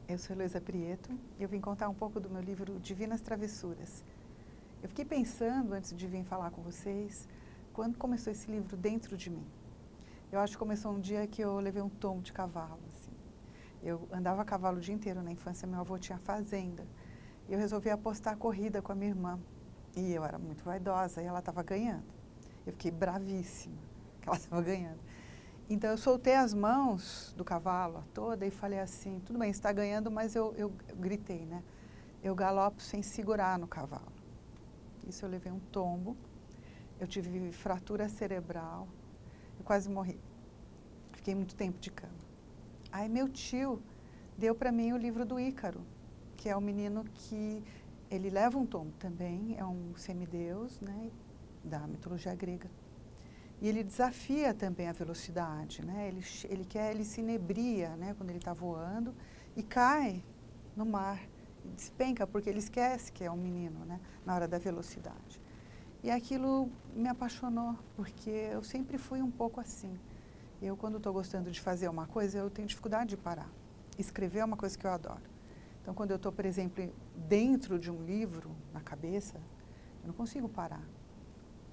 Eu sou Heloísa Prieto e eu vim contar um pouco do meu livro Divinas Travessuras. Eu fiquei pensando, antes de vir falar com vocês, quando começou esse livro dentro de mim. Eu acho que começou um dia que eu levei um tombo de cavalo. Assim. Eu andava a cavalo o dia inteiro na infância, meu avô tinha fazenda. E eu resolvi apostar a corrida com a minha irmã. E eu era muito vaidosa e ela estava ganhando. Eu fiquei bravíssima que ela estava ganhando. Então, eu soltei as mãos do cavalo toda e falei assim, tudo bem, você está ganhando, mas eu gritei, né? Eu galopo sem segurar no cavalo. Isso eu levei um tombo, eu tive fratura cerebral, eu quase morri. Fiquei muito tempo de cama. Aí meu tio deu para mim o livro do Ícaro, que é um menino que ele leva um tombo também, é um semideus, né, da mitologia grega. E ele desafia também a velocidade, né? Ele se inebria, né, quando ele está voando e cai no mar, despenca porque ele esquece que é um menino, né, na hora da velocidade. E aquilo me apaixonou, porque eu sempre fui um pouco assim. Eu, quando estou gostando de fazer uma coisa, eu tenho dificuldade de parar. Escrever é uma coisa que eu adoro. Então, quando eu estou, por exemplo, dentro de um livro, na cabeça, eu não consigo parar.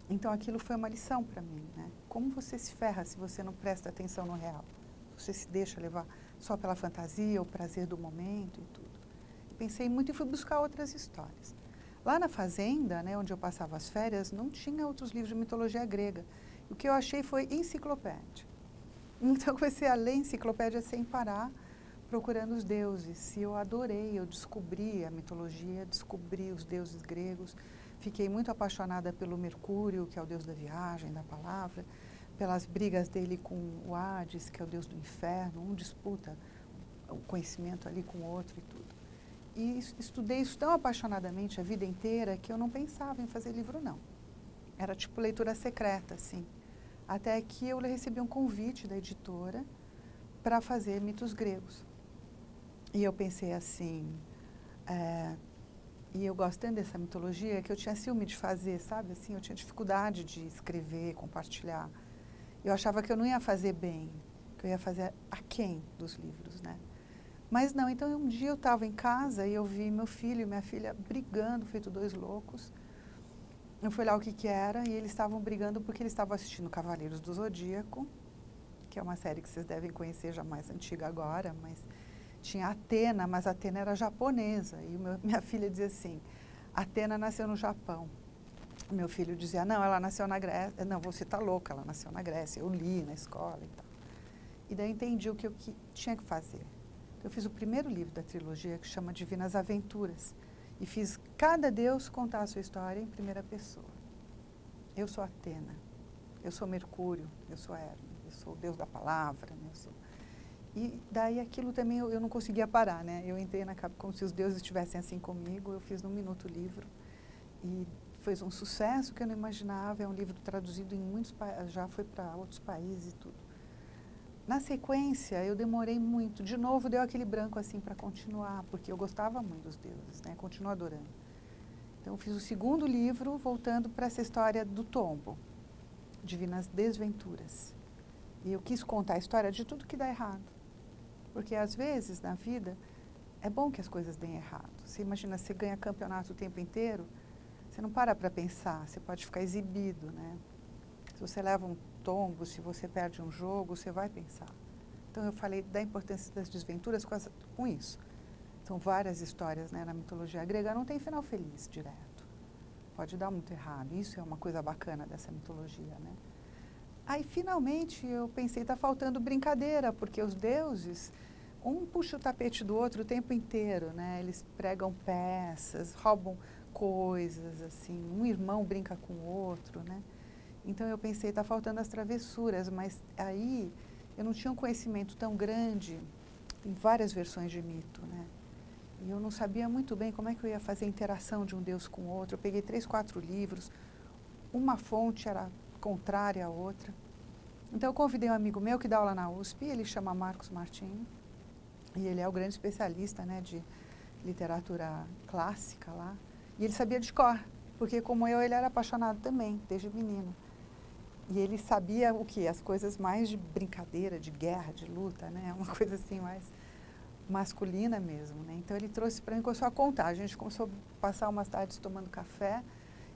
Então, aquilo foi uma lição para mim, né? Como você se ferra se você não presta atenção no real? Você se deixa levar só pela fantasia, o prazer do momento e tudo. E pensei muito e fui buscar outras histórias. Lá na fazenda, né, onde eu passava as férias, não tinha outros livros de mitologia grega. O que eu achei foi enciclopédia. Então, eu comecei a ler enciclopédia sem parar, procurando os deuses. E eu adorei, eu descobri a mitologia, descobri os deuses gregos. Fiquei muito apaixonada pelo Mercúrio, que é o deus da viagem, da palavra, pelas brigas dele com o Hades, que é o deus do inferno. Um disputa o conhecimento ali com o outro e tudo. E estudei isso tão apaixonadamente a vida inteira que eu não pensava em fazer livro, não. Era tipo leitura secreta, assim. Até que eu recebi um convite da editora para fazer mitos gregos. E eu pensei assim, e eu gostando dessa mitologia, que eu tinha ciúme de fazer, sabe? Assim, eu tinha dificuldade de escrever, compartilhar. Eu achava que eu não ia fazer bem, que eu ia fazer aquém dos livros, né? Mas não, então um dia eu estava em casa e eu vi meu filho e minha filha brigando, feito dois loucos. Eu fui lá o que que era e eles estavam brigando porque eles estavam assistindo Cavaleiros do Zodíaco, que é uma série que vocês devem conhecer, já mais antiga agora, mas tinha Atena, mas Atena era japonesa. E minha filha dizia assim, Atena nasceu no Japão. Meu filho dizia, não, ela nasceu na Grécia. Não, você está louca, ela nasceu na Grécia. Eu li na escola e tal. E daí eu entendi o que eu tinha que fazer. Então, eu fiz o primeiro livro da trilogia, que chama Divinas Aventuras. E fiz cada deus contar a sua história em primeira pessoa. Eu sou Atena, eu sou Mercúrio, eu sou Hermes, eu sou o deus da palavra, né? E daí aquilo também eu não conseguia parar, né? Eu entrei como se os deuses estivessem assim comigo, eu fiz num minuto o livro e fez um sucesso que eu não imaginava, é um livro traduzido em muitos países, já foi para outros países e tudo. Na sequência, eu demorei muito, de novo deu aquele branco assim para continuar, porque eu gostava muito dos deuses, né? Continuo adorando. Então eu fiz o segundo livro voltando para essa história do tombo, Divinas Desventuras. E eu quis contar a história de tudo que dá errado. Porque, às vezes, na vida, é bom que as coisas deem errado. Você imagina, você ganha campeonato o tempo inteiro, você não para pensar, você pode ficar exibido, né? Se você leva um tombo, se você perde um jogo, você vai pensar. Então, eu falei da importância das desventuras com isso. São várias histórias, né, na mitologia grega, não tem final feliz direto. Pode dar muito errado. Isso é uma coisa bacana dessa mitologia, né? Aí, finalmente, eu pensei, está faltando brincadeira, porque os deuses, um puxa o tapete do outro o tempo inteiro, né? Eles pregam peças, roubam coisas, assim, um irmão brinca com o outro, né? Então, eu pensei, está faltando as travessuras, mas aí eu não tinha um conhecimento tão grande, tem várias versões de mito, né? E eu não sabia muito bem como é que eu ia fazer a interação de um deus com o outro. Eu peguei 3, 4 livros, uma fonte era contrária à outra. Então, eu convidei um amigo meu que dá aula na USP, ele chama Marcos Martini, e ele é o grande especialista, né, de literatura clássica lá, e ele sabia de cor. Porque, como eu, ele era apaixonado também, desde menino. E ele sabia o quê? As coisas mais de brincadeira, de guerra, de luta, né? Uma coisa assim mais masculina mesmo, né? Então ele trouxe para mim, começou a contar. A gente começou a passar umas tardes tomando café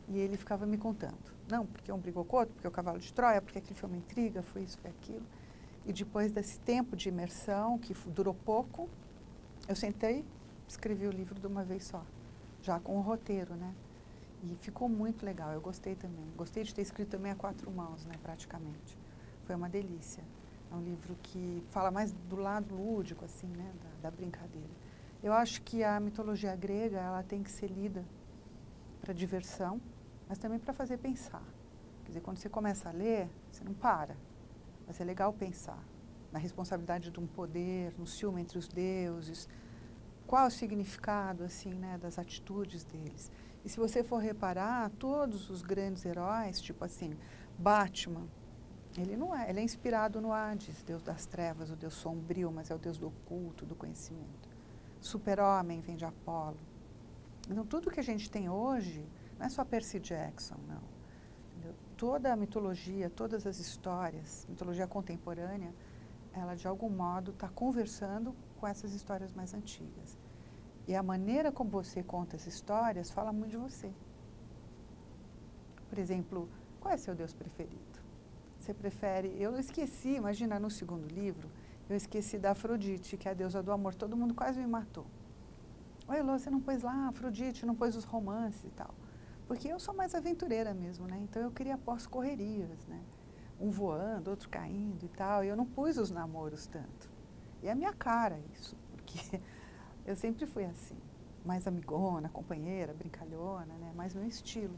e ele ficava me contando. Não, porque um brigou com o outro, porque o cavalo de Troia, porque aquilo foi uma intriga, foi isso, foi aquilo. E depois desse tempo de imersão, que durou pouco, eu sentei, escrevi o livro de uma vez só, já com o roteiro, né? E ficou muito legal, eu gostei também. Gostei de ter escrito também a 4 mãos, né, praticamente. Foi uma delícia. É um livro que fala mais do lado lúdico, assim, né, da brincadeira. Eu acho que a mitologia grega, ela tem que ser lida para diversão, mas também para fazer pensar. Quer dizer, quando você começa a ler, você não para. Vai ser legal pensar na responsabilidade de um poder, no ciúme entre os deuses, qual é o significado, assim, né, das atitudes deles. E se você for reparar, todos os grandes heróis, tipo assim, Batman, ele é inspirado no Hades, deus das trevas, o deus sombrio, mas é o deus do oculto, do conhecimento. Super-Homem vem de Apolo. Então, tudo que a gente tem hoje não é só Percy Jackson, não. Entendeu? Toda a mitologia, todas as histórias, mitologia contemporânea, ela de algum modo está conversando com essas histórias mais antigas. E a maneira como você conta as histórias fala muito de você. Por exemplo, qual é seu Deus preferido? Você prefere... Eu esqueci, imagina, no segundo livro, eu esqueci da Afrodite, que é a deusa do amor. Todo mundo quase me matou. Oi, Lô, você não pôs lá a Afrodite, não pôs os romances e tal. Porque eu sou mais aventureira mesmo, né? Então eu queria pós-correrias, né? Um voando, outro caindo e tal. E eu não pus os namoros tanto. E é a minha cara isso, porque... Eu sempre fui assim, mais amigona, companheira, brincalhona, né? Mais meu estilo.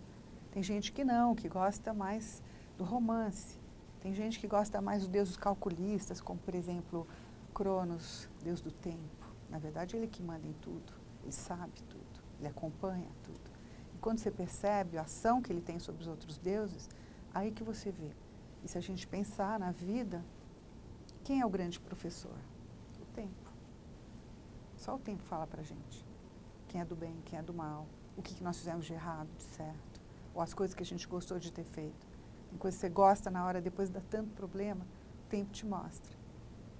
Tem gente que não, que gosta mais do romance. Tem gente que gosta mais dos deuses calculistas, como, por exemplo, Cronos, deus do tempo. Na verdade, ele que manda em tudo, ele sabe tudo, ele acompanha tudo. E quando você percebe a ação que ele tem sobre os outros deuses, aí que você vê. E se a gente pensar na vida, quem é o grande professor? O tempo. Só o tempo fala pra gente quem é do bem, quem é do mal, o que nós fizemos de errado, de certo, ou as coisas que a gente gostou de ter feito. Tem coisas que você gosta na hora, depois dá tanto problema, o tempo te mostra.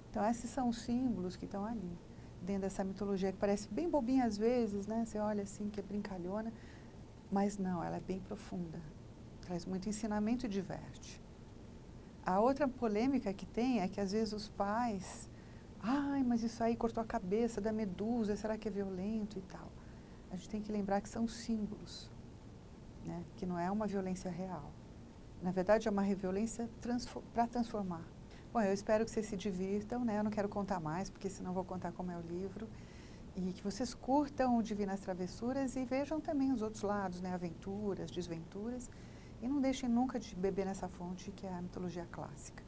Então, esses são os símbolos que estão ali, dentro dessa mitologia, que parece bem bobinha às vezes, né? Você olha assim, que é brincalhona, mas não, ela é bem profunda. Traz muito ensinamento e diverte. A outra polêmica que tem é que, às vezes, os pais... Ai, mas isso aí cortou a cabeça da medusa, será que é violento e tal? A gente tem que lembrar que são símbolos, né? Que não é uma violência real. Na verdade, é uma violência para transformar. Bom, eu espero que vocês se divirtam, né? Eu não quero contar mais, porque senão vou contar como é o livro. E que vocês curtam o Divinas Travessuras e vejam também os outros lados, né? Aventuras, desventuras. E não deixem nunca de beber nessa fonte que é a mitologia clássica.